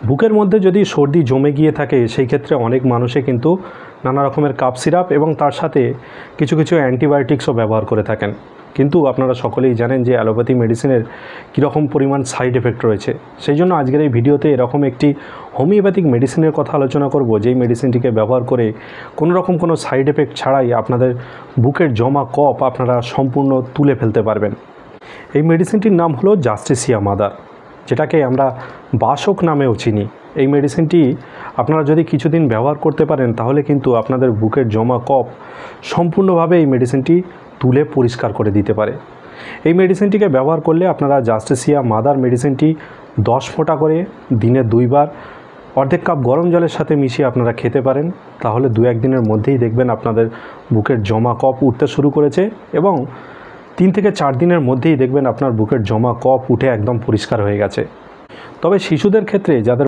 বুকের মধ্যে যদি সর্দি জমে গিয়ে থাকে সেই ক্ষেত্রে অনেক মানুষে কিন্তু নানা রকমের কাপ সিরাপ এবং তার সাথে কিছু কিছু অ্যান্টিবায়োটিক্সও ব্যবহার করে থাকেন। কিন্তু আপনারা সকলেই জানেন যে অ্যালোপ্যাথি মেডিসিনের কীরকম পরিমাণ সাইড এফেক্ট রয়েছে। সেই জন্য আজকের এই ভিডিওতে এরকম একটি হোমিওপ্যাথিক মেডিসিনের কথা আলোচনা করব, যেই মেডিসিনটিকে ব্যবহার করে কোনো সাইড এফেক্ট ছাড়াই আপনাদের বুকের জমা কফ আপনারা সম্পূর্ণ তুলে ফেলতে পারবেন। এই মেডিসিনটির নাম হলো জাস্টিসিয়া মাদার, যেটাকে আমরা বাসক নামেও চিনি। এই মেডিসিনটি আপনারা যদি কিছুদিন ব্যবহার করতে পারেন তাহলে কিন্তু আপনাদের বুকের জমা কফ সম্পূর্ণভাবে এই মেডিসিনটি তুলে পরিষ্কার করে দিতে পারে। এই মেডিসিনটিকে ব্যবহার করলে আপনারা জাস্টিসিয়া মাদার মেডিসিনটি 10 ফোঁটা করে দিনে 2 বার অর্ধেক কাপ গরম জলের সাথে মিশিয়ে আপনারা খেতে পারেন। তাহলে 2-1 দিনের মধ্যেই দেখবেন আপনাদের বুকের জমা কফ উঠতে শুরু করেছে এবং 3 থেকে 4 দিনের মধ্যেই দেখবেন আপনার বুকের জমা কফ উঠে একদম পরিষ্কার হয়ে গেছে। তবে শিশুদের ক্ষেত্রে যাদের